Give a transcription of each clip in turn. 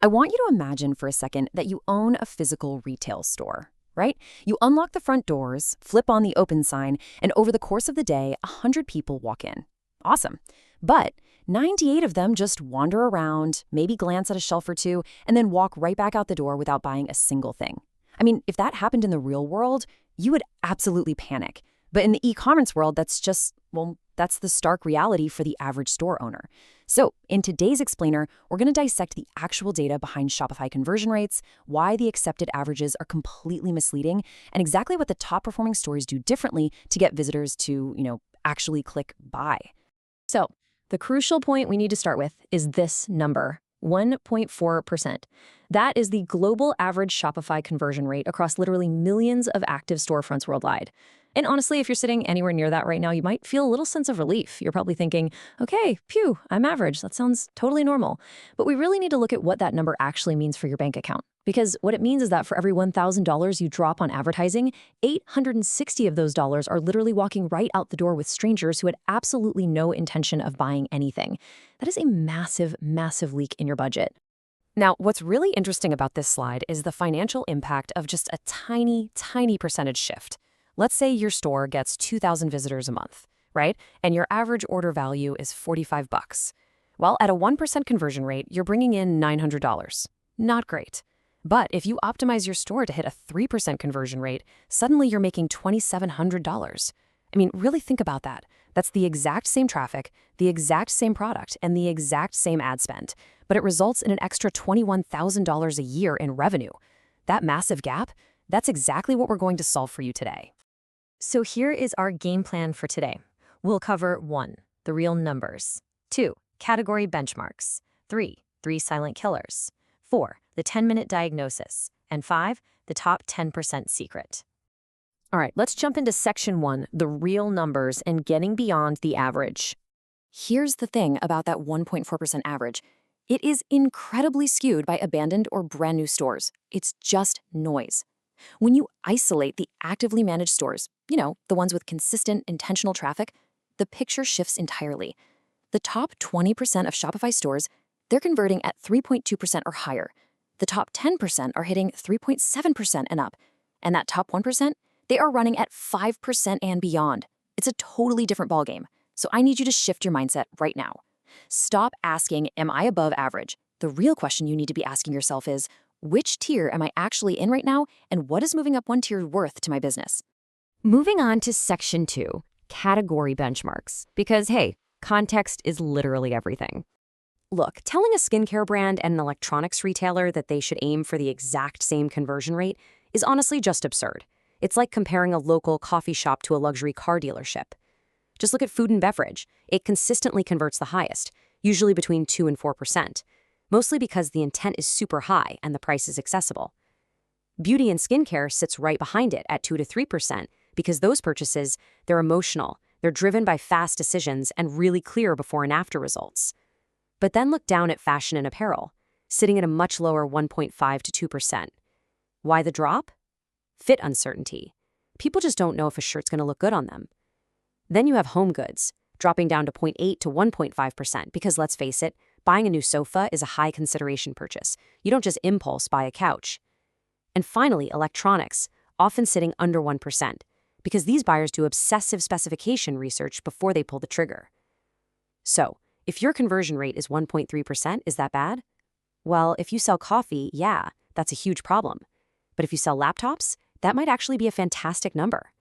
I want you to imagine for a second that you own a physical retail store, right? You unlock the front doors, flip on the open sign, and over the course of the day, 100 people walk in. Awesome. But 98 of them just wander around, maybe glance at a shelf or two, and then walk right back out the door without buying a single thing. I mean, if that happened in the real world, you would absolutely panic. But in the e-commerce world, that's the stark reality for the average store owner. So in today's explainer, we're going to dissect the actual data behind Shopify conversion rates, why the accepted averages are completely misleading, and exactly what the top performing stores do differently to get visitors to, actually click buy. So, the crucial point we need to start with is this number, 1.4%. That is the global average Shopify conversion rate across literally millions of active storefronts worldwide. And honestly, if you're sitting anywhere near that right now, you might feel a little sense of relief. You're probably thinking, okay, phew, I'm average. That sounds totally normal. But we really need to look at what that number actually means for your bank account. Because what it means is that for every $1,000 you drop on advertising, 860 of those dollars are literally walking right out the door with strangers who had absolutely no intention of buying anything. That is a massive, massive leak in your budget. Now, what's really interesting about this slide is the financial impact of just a tiny, tiny percentage shift. Let's say your store gets 2,000 visitors a month, right? And your average order value is $45. Well, at a 1% conversion rate, you're bringing in $900. Not great. But if you optimize your store to hit a 3% conversion rate, suddenly you're making $2,700. I mean, really think about that. That's the exact same traffic, the exact same product, and the exact same ad spend, but it results in an extra $21,000 a year in revenue. That massive gap, that's exactly what we're going to solve for you today. So here is our game plan for today. We'll cover 1, the real numbers, 2, category benchmarks, 3 silent killers, 4, the 10-minute diagnosis, and 5, the top 10% secret. All right, let's jump into section 1, the real numbers and getting beyond the average. Here's the thing about that 1.4% average. It is incredibly skewed by abandoned or brand new stores. It's just noise. When you isolate the actively managed stores, the ones with consistent, intentional traffic, the picture shifts entirely. The top 20% of Shopify stores, they're converting at 3.2% or higher. The top 10% are hitting 3.7% and up. And that top 1%, they are running at 5% and beyond. It's a totally different ballgame. So I need you to shift your mindset right now. Stop asking, am I above average? The real question you need to be asking yourself is, which tier am I actually in right now, and what is moving up one tier worth to my business? Moving on to section 2, category benchmarks. Because, hey, context is literally everything. Look, telling a skincare brand and an electronics retailer that they should aim for the exact same conversion rate is honestly just absurd. It's like comparing a local coffee shop to a luxury car dealership. Just look at food and beverage. It consistently converts the highest, usually between 2 and 4%, mostly because the intent is super high and the price is accessible. Beauty and skincare sits right behind it at 2 to 3% because those purchases, they're emotional, they're driven by fast decisions and really clear before and after results. But then look down at fashion and apparel, sitting at a much lower 1.5 to 2%. Why the drop? Fit uncertainty. People just don't know if a shirt's going to look good on them. Then you have home goods, dropping down to 0.8 to 1.5% because, let's face it, buying a new sofa is a high consideration purchase. You don't just impulse buy a couch. And finally, electronics, often sitting under 1%, because these buyers do obsessive specification research before they pull the trigger. So, if your conversion rate is 1.3%, is that bad? Well, if you sell coffee, yeah, that's a huge problem. But if you sell laptops, that might actually be a fantastic number.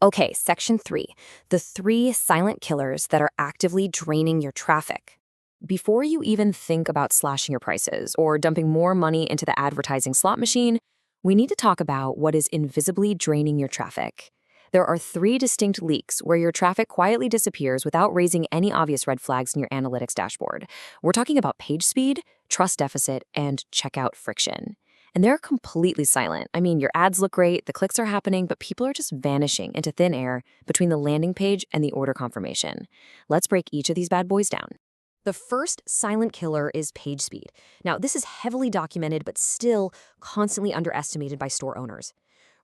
Okay, section 3, the 3 silent killers that are actively draining your traffic. Before you even think about slashing your prices or dumping more money into the advertising slot machine, we need to talk about what is invisibly draining your traffic. There are 3 distinct leaks where your traffic quietly disappears without raising any obvious red flags in your analytics dashboard. We're talking about page speed, trust deficit, and checkout friction. And they're completely silent. I mean, your ads look great, the clicks are happening, but people are just vanishing into thin air between the landing page and the order confirmation. Let's break each of these bad boys down. The first silent killer is page speed. Now, this is heavily documented, but still constantly underestimated by store owners.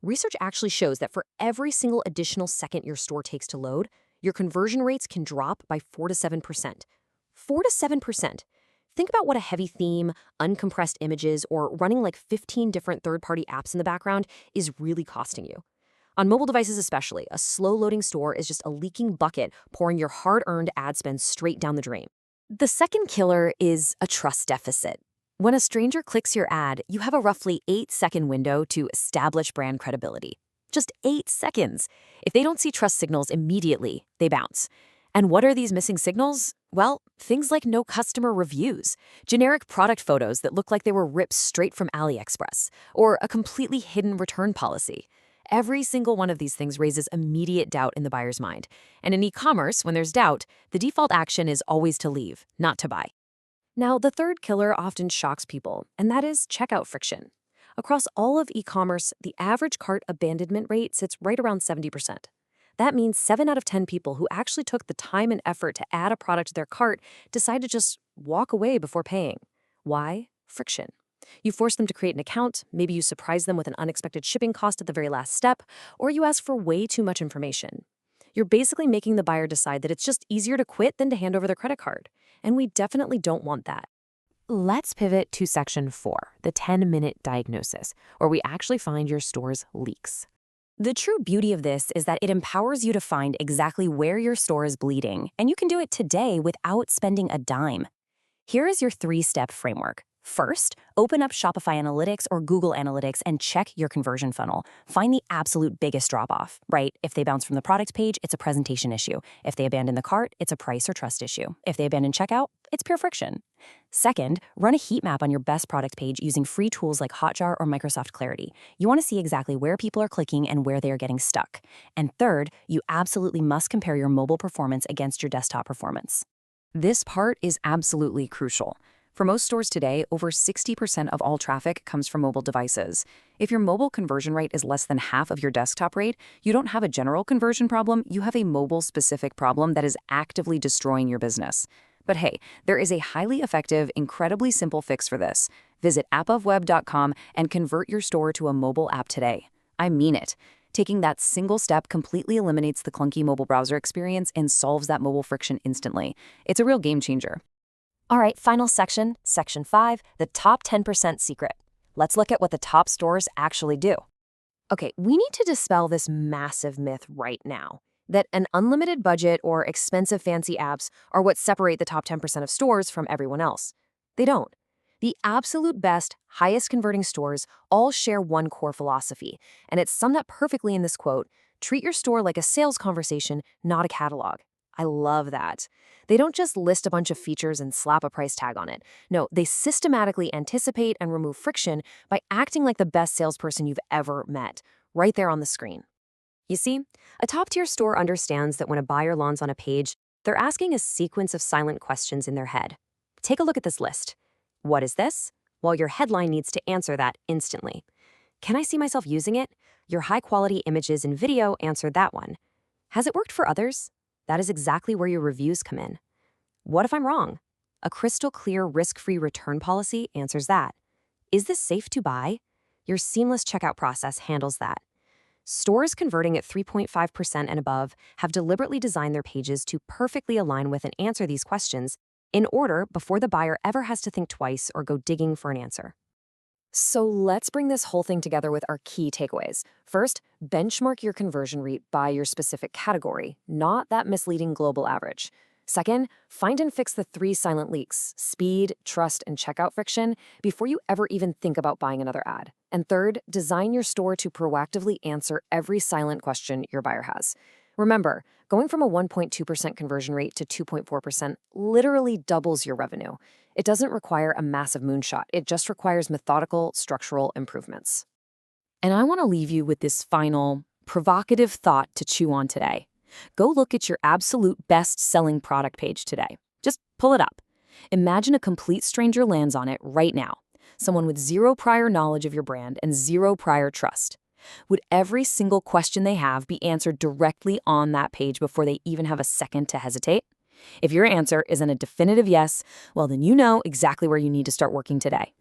Research actually shows that for every single additional second your store takes to load, your conversion rates can drop by 4 to 7%. 4 to 7%. Think about what a heavy theme, uncompressed images, or running like 15 different third-party apps in the background is really costing you. On mobile devices especially, a slow-loading store is just a leaking bucket pouring your hard-earned ad spend straight down the drain. The second killer is a trust deficit. When a stranger clicks your ad, you have a roughly 8-second window to establish brand credibility. Just 8 seconds. If they don't see trust signals immediately, they bounce. And what are these missing signals? Well, things like no customer reviews, generic product photos that look like they were ripped straight from AliExpress, or a completely hidden return policy. Every single one of these things raises immediate doubt in the buyer's mind. And in e-commerce, when there's doubt, the default action is always to leave, not to buy. Now, the third killer often shocks people, and that is checkout friction. Across all of e-commerce, the average cart abandonment rate sits right around 70%. That means 7 out of 10 people who actually took the time and effort to add a product to their cart decide to just walk away before paying. Why? Friction. You force them to create an account, maybe you surprise them with an unexpected shipping cost at the very last step, or you ask for way too much information. You're basically making the buyer decide that it's just easier to quit than to hand over their credit card. And we definitely don't want that. Let's pivot to section 4, the 10-minute diagnosis, where we actually find your store's leaks. The true beauty of this is that it empowers you to find exactly where your store is bleeding, and you can do it today without spending a dime. Here is your 3-step framework. First, open up Shopify Analytics or Google Analytics and check your conversion funnel. Find the absolute biggest drop-off, right? If they bounce from the product page, it's a presentation issue. If they abandon the cart, it's a price or trust issue. If they abandon checkout, it's pure friction. Second, run a heat map on your best product page using free tools like Hotjar or Microsoft Clarity. You want to see exactly where people are clicking and where they are getting stuck. And third, you absolutely must compare your mobile performance against your desktop performance. This part is absolutely crucial. For most stores today, over 60% of all traffic comes from mobile devices. If your mobile conversion rate is less than half of your desktop rate, you don't have a general conversion problem, you have a mobile-specific problem that is actively destroying your business. But hey, there is a highly effective, incredibly simple fix for this. Visit appofweb.com and convert your store to a mobile app today. I mean it. Taking that single step completely eliminates the clunky mobile browser experience and solves that mobile friction instantly. It's a real game changer. All right, final section, section 5, the top 10% secret. Let's look at what the top stores actually do. Okay, we need to dispel this massive myth right now, that an unlimited budget or expensive fancy apps are what separate the top 10% of stores from everyone else. They don't. The absolute best, highest converting stores all share one core philosophy, and it's summed up perfectly in this quote: treat your store like a sales conversation, not a catalog. I love that. They don't just list a bunch of features and slap a price tag on it. No, they systematically anticipate and remove friction by acting like the best salesperson you've ever met, right there on the screen. You see, a top-tier store understands that when a buyer lands on a page, they're asking a sequence of silent questions in their head. Take a look at this list. What is this? Well, your headline needs to answer that instantly. Can I see myself using it? Your high-quality images and video answer that one. Has it worked for others? That is exactly where your reviews come in. What if I'm wrong? A crystal clear risk-free return policy answers that. Is this safe to buy? Your seamless checkout process handles that. Stores converting at 3.5% and above have deliberately designed their pages to perfectly align with and answer these questions in order before the buyer ever has to think twice or go digging for an answer. So let's bring this whole thing together with our key takeaways. First, benchmark your conversion rate by your specific category, not that misleading global average. Second, find and fix the 3 silent leaks: speed, trust, and checkout friction before you ever even think about buying another ad. And third, design your store to proactively answer every silent question your buyer has. Remember, going from a 1.2% conversion rate to 2.4% literally doubles your revenue. It doesn't require a massive moonshot. It just requires methodical, structural improvements. And I want to leave you with this final, provocative thought to chew on today. Go look at your absolute best-selling product page today. Just pull it up. Imagine a complete stranger lands on it right now. Someone with zero prior knowledge of your brand and zero prior trust. Would every single question they have be answered directly on that page before they even have a second to hesitate? If your answer isn't a definitive yes, well, then you know exactly where you need to start working today.